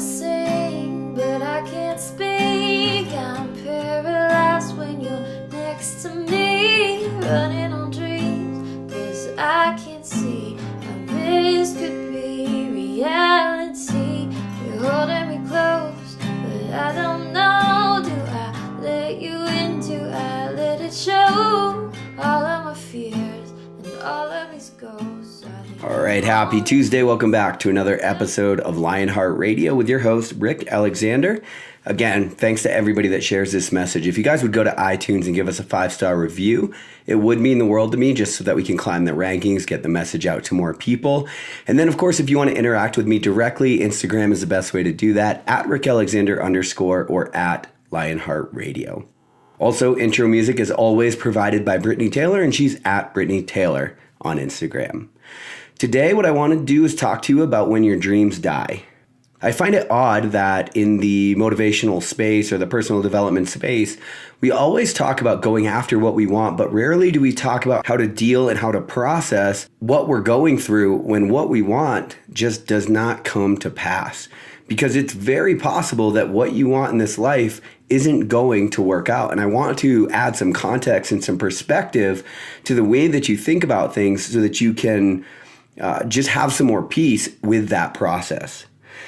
sing, but I can't speak. I'm paralyzed when you're next to me, running on dreams, 'cause I can't see how this could be reality. You're holding me close, but I don't know. Do I let you in? Do I let it show? All of my fears and all of these ghosts. All right, happy Tuesday. Welcome back to another episode of Lionheart Radio with your host, Rick Alexander. Again, thanks to everybody that shares this message. If you guys would go to iTunes and give us a 5-star review, it would mean the world to me, just so that we can climb the rankings, get the message out to more people. And then, of course, if you want to interact with me directly, Instagram is the best way to do that, at @RickAlexander_ or at Lionheart Radio. Also, intro music is always provided by Brittany Taylor, and she's at Brittany Taylor on Instagram. Today, what I want to do is talk to you about when your dreams die. I find it odd that in the motivational space or the personal development space, we always talk about going after what we want, but rarely do we talk about how to deal and how to process what we're going through when what we want just does not come to pass. Because it's very possible that what you want in this life isn't going to work out. And I want to add some context and some perspective to the way that you think about things so that you can just have some more peace with that process.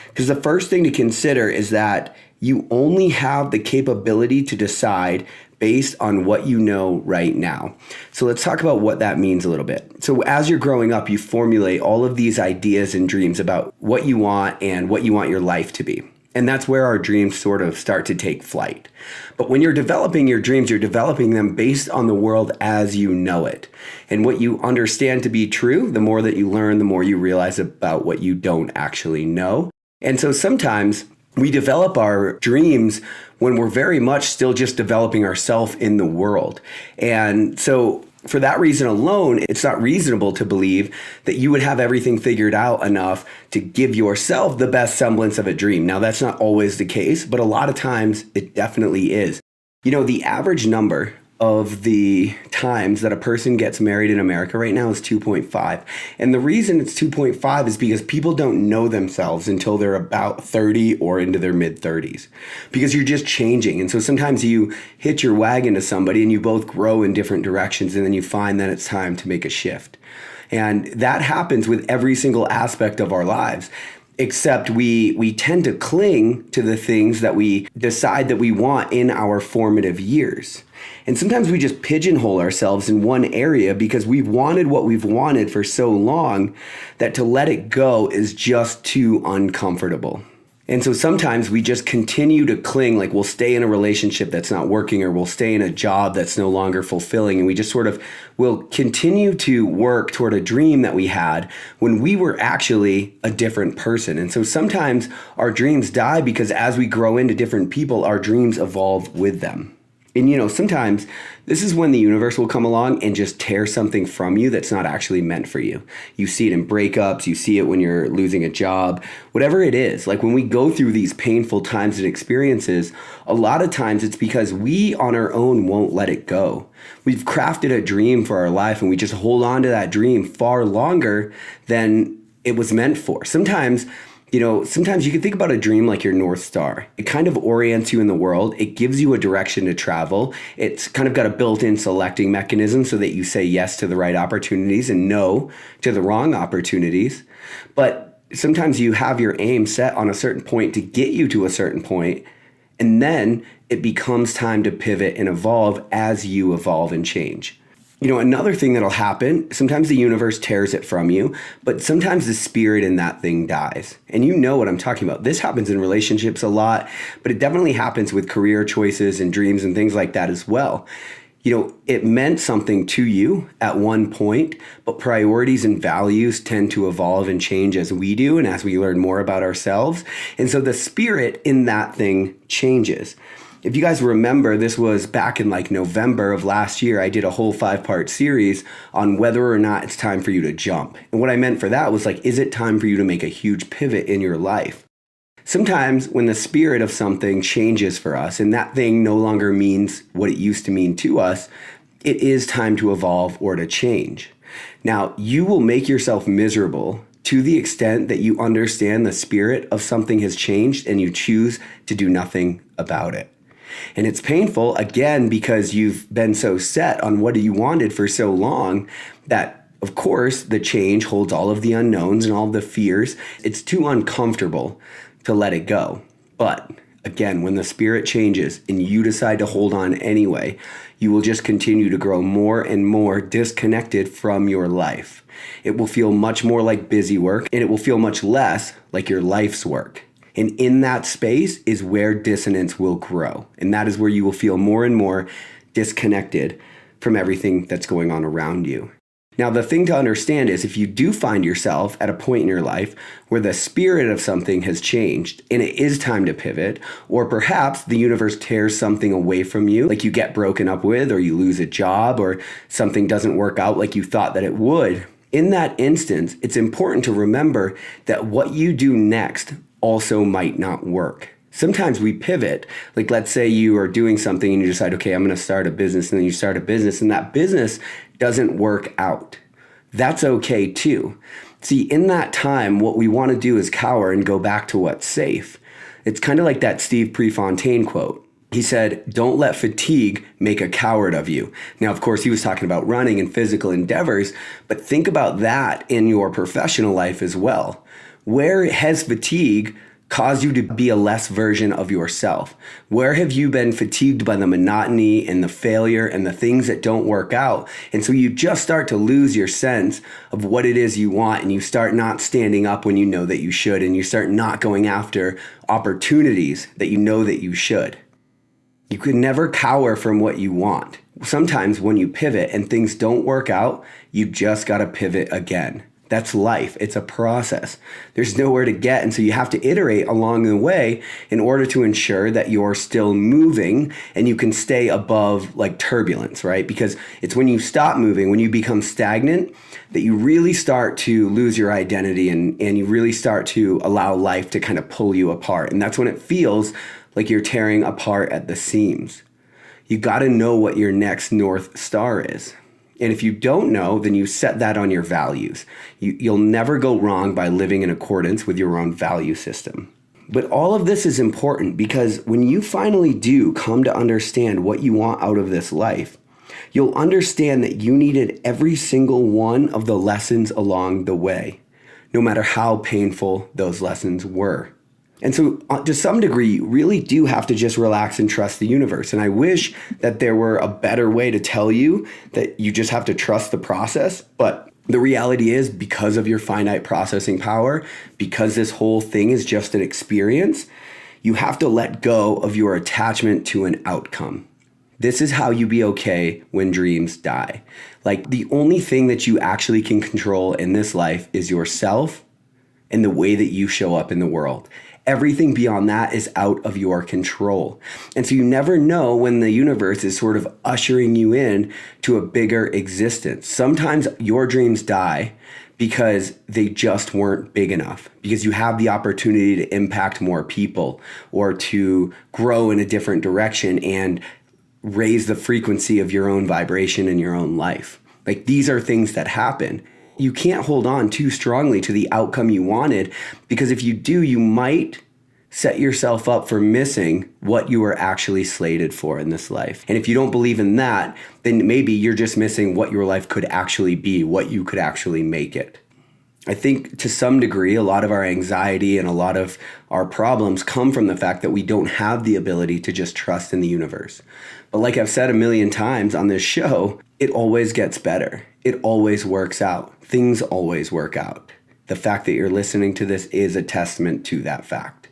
Because the first thing to consider is that you only have the capability to decide based on what you know right now. So let's talk about what that means a little bit. So as you're growing up, you formulate all of these ideas and dreams about what you want and what you want your life to be. And that's where our dreams sort of start to take flight. But when you're developing your dreams, you're developing them based on the world as you know it. And what you understand to be true, the more that you learn, the more you realize about what you don't actually know. And so sometimes we develop our dreams when we're very much still just developing ourselves in the world. And so for that reason alone, it's not reasonable to believe that you would have everything figured out enough to give yourself the best semblance of a dream. Now, that's not always the case, but a lot of times it definitely is. You know, the average number of the times that a person gets married in America right now is 2.5. And the reason it's 2.5 is because people don't know themselves until they're about 30 or into their mid-30s. Because you're just changing. And so sometimes you hitch your wagon to somebody and you both grow in different directions, and then you find that it's time to make a shift. And that happens with every single aspect of our lives. Except we tend to cling to the things that we decide that we want in our formative years. And sometimes we just pigeonhole ourselves in one area because we've wanted what we've wanted for so long that to let it go is just too uncomfortable. And so sometimes we just continue to cling, like we'll stay in a relationship that's not working, or we'll stay in a job that's no longer fulfilling. And we just sort of will continue to work toward a dream that we had when we were actually a different person. And so sometimes our dreams die because as we grow into different people, our dreams evolve with them. And, you know, sometimes this is when the universe will come along and just tear something from you that's not actually meant for you. You see it in breakups, you see it when you're losing a job, whatever it is. Like when we go through these painful times and experiences, a lot of times it's because we on our own won't let it go. We've crafted a dream for our life and we just hold on to that dream far longer than it was meant for. Sometimes you can think about a dream like your North Star. It kind of orients you in the world. It gives you a direction to travel. It's kind of got a built-in selecting mechanism so that you say yes to the right opportunities and no to the wrong opportunities. But sometimes you have your aim set on a certain point to get you to a certain point, and then it becomes time to pivot and evolve as you evolve and change. You know, another thing that'll happen, sometimes the universe tears it from you, but sometimes the spirit in that thing dies. And you know what I'm talking about. This happens in relationships a lot, but it definitely happens with career choices and dreams and things like that as well. You know, it meant something to you at one point, but priorities and values tend to evolve and change as we do and as we learn more about ourselves. And so the spirit in that thing changes. If you guys remember, this was back in like November of last year, I did a whole 5-part series on whether or not it's time for you to jump. And what I meant for that was like, is it time for you to make a huge pivot in your life? Sometimes when the spirit of something changes for us and that thing no longer means what it used to mean to us, it is time to evolve or to change. Now, you will make yourself miserable to the extent that you understand the spirit of something has changed and you choose to do nothing about it. And it's painful, again, because you've been so set on what you wanted for so long that, of course, the change holds all of the unknowns and all of the fears. It's too uncomfortable to let it go. But again, when the spirit changes and you decide to hold on anyway, you will just continue to grow more and more disconnected from your life. It will feel much more like busy work, and it will feel much less like your life's work. And in that space is where dissonance will grow. And that is where you will feel more and more disconnected from everything that's going on around you. Now, the thing to understand is if you do find yourself at a point in your life where the spirit of something has changed and it is time to pivot, or perhaps the universe tears something away from you, like you get broken up with, or you lose a job, or something doesn't work out like you thought that it would, in that instance, it's important to remember that what you do next also might not work. Sometimes we pivot. Like, let's say you are doing something and you decide, okay, I'm going to start a business, and then you start a business and that business doesn't work out. That's okay too. See, in that time, what we want to do is cower and go back to what's safe. It's kind of like that Steve Prefontaine quote. He said, "Don't let fatigue make a coward of you." Now, of course, he was talking about running and physical endeavors, but think about that in your professional life as well. Where has fatigue caused you to be a less version of yourself? Where have you been fatigued by the monotony and the failure and the things that don't work out? And so you just start to lose your sense of what it is you want, and you start not standing up when you know that you should, and you start not going after opportunities that you know that you should. You could never cower from what you want. Sometimes when you pivot and things don't work out, you just got to pivot again. That's life. It's a process. There's nowhere to get. And so you have to iterate along the way in order to ensure that you're still moving and you can stay above like turbulence, right? Because it's when you stop moving, when you become stagnant, that you really start to lose your identity and you really start to allow life to kind of pull you apart. And that's when it feels like you're tearing apart at the seams. You got to know what your next North Star is. And if you don't know, then you set that on your values. You'll never go wrong by living in accordance with your own value system. But all of this is important because when you finally do come to understand what you want out of this life, you'll understand that you needed every single one of the lessons along the way, no matter how painful those lessons were. And so to some degree, you really do have to just relax and trust the universe. And I wish that there were a better way to tell you that you just have to trust the process. But the reality is, because of your finite processing power, because this whole thing is just an experience, you have to let go of your attachment to an outcome. This is how you be okay when dreams die. Like, the only thing that you actually can control in this life is yourself and the way that you show up in the world. Everything beyond that is out of your control. And so you never know when the universe is sort of ushering you in to a bigger existence. Sometimes your dreams die because they just weren't big enough, because you have the opportunity to impact more people or to grow in a different direction and raise the frequency of your own vibration in your own life. Like, these are things that happen. You can't hold on too strongly to the outcome you wanted, because if you do, you might set yourself up for missing what you were actually slated for in this life. And if you don't believe in that, then maybe you're just missing what your life could actually be, what you could actually make it. I think to some degree, a lot of our anxiety and a lot of our problems come from the fact that we don't have the ability to just trust in the universe. But like I've said a million times on this show, it always gets better. It always works out. Things always work out. The fact that you're listening to this is a testament to that fact.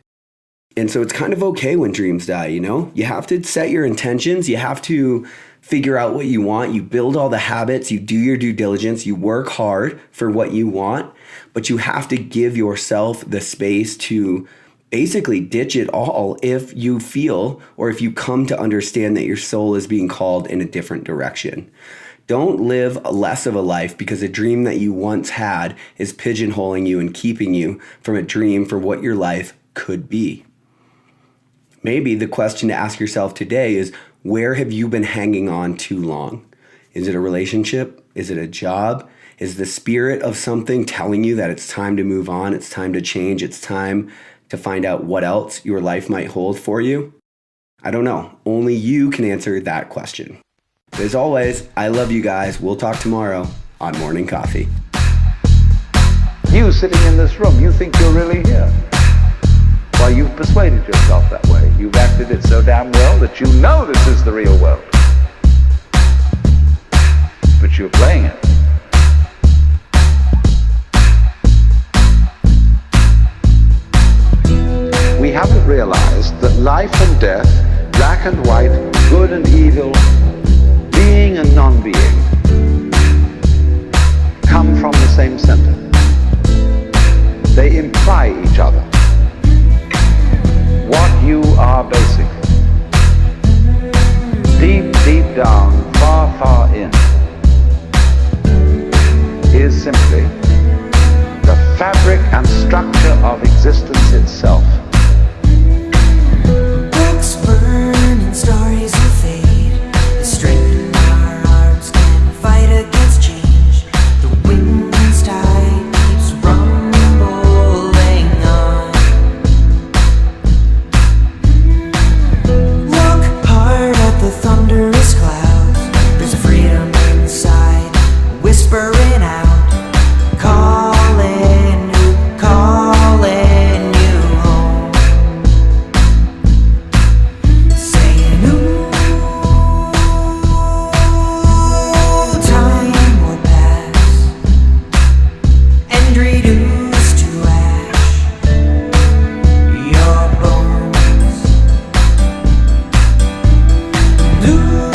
And so it's kind of okay when dreams die, you know? You have to set your intentions. You have to figure out what you want. You build all the habits. You do your due diligence. You work hard for what you want. But you have to give yourself the space to basically ditch it all if you feel, or if you come to understand that your soul is being called in a different direction. Don't live less of a life because a dream that you once had is pigeonholing you and keeping you from a dream for what your life could be. Maybe the question to ask yourself today is, where have you been hanging on too long? Is it a relationship? Is it a job? Is the spirit of something telling you that it's time to move on, it's time to change, it's time to find out what else your life might hold for you? I don't know. Only you can answer that question. As always, I love you guys. We'll talk tomorrow on Morning Coffee. You sitting in this room, you think you're really here. Why, you've persuaded yourself that way. You've acted it so damn well that you know this is the real world. But you're playing it. We haven't realized that life and death, black and white, good and evil, being and non-being, come from the same center. They imply each other. What you are basically, deep, deep down, far, far in, is simply the fabric and structure of existence itself. Books burn and stories will fade. The strength in our arms can fight against change. The wind's tide keeps rumbling on. Look hard at the thunderous clouds. There's a freedom inside, whispering out, calling you home. Saying, ooh, time will pass and reduce to ash your bones. Ooh,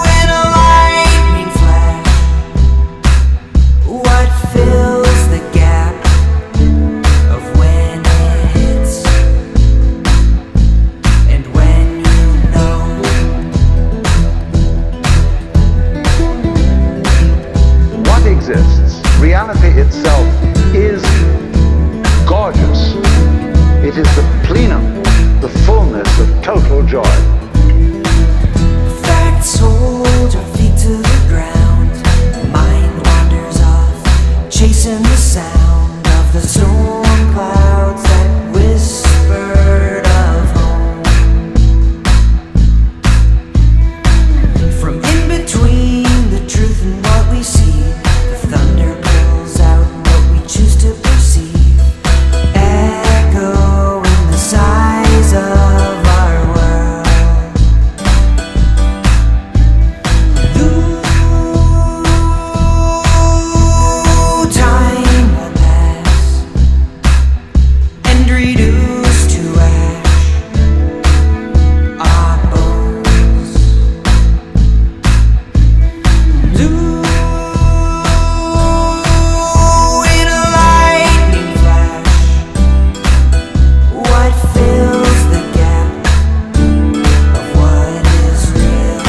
in a lightning flash, what fills the gap of when it hits and when you know? What exists, reality itself, is gorgeous. It is the plenum, the fullness of total joy. Facts hold our feet to the ground. Mind wanders off, chasing the sound of the storm clouds that whispered of home. From in between the truth and what we see, the thunder pulls out what we choose to perceive, echoing the size of our world. Ooh, time will pass and reduce to ash our bones. Ooh, in a lightning flash, what fills the gap of what is real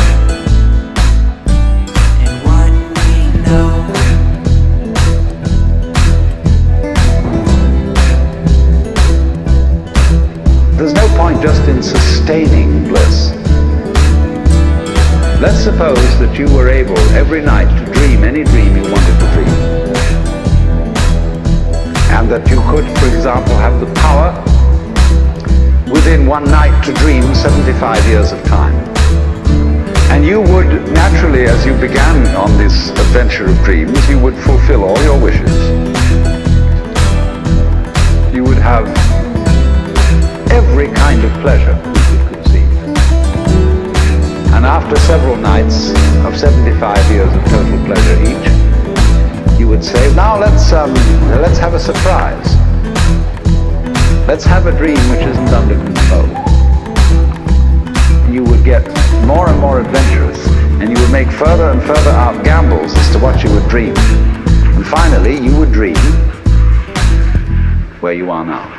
and what we know? There's no point just in sustaining bliss. Let's suppose that you were able every night to dream any dream you wanted to dream. And that you could, for example, have the power within one night to dream 75 years of time. And you would naturally, as you began on this adventure of dreams, you would fulfill all your wishes. You would have every kind of pleasure you could conceive. And after several nights of 75 years of total pleasure each, you would say, now let's have a surprise. Let's have a dream which isn't under control. You would get more and more adventurous, and you would make further and further out gambles as to what you would dream. And finally, you would dream where you are now.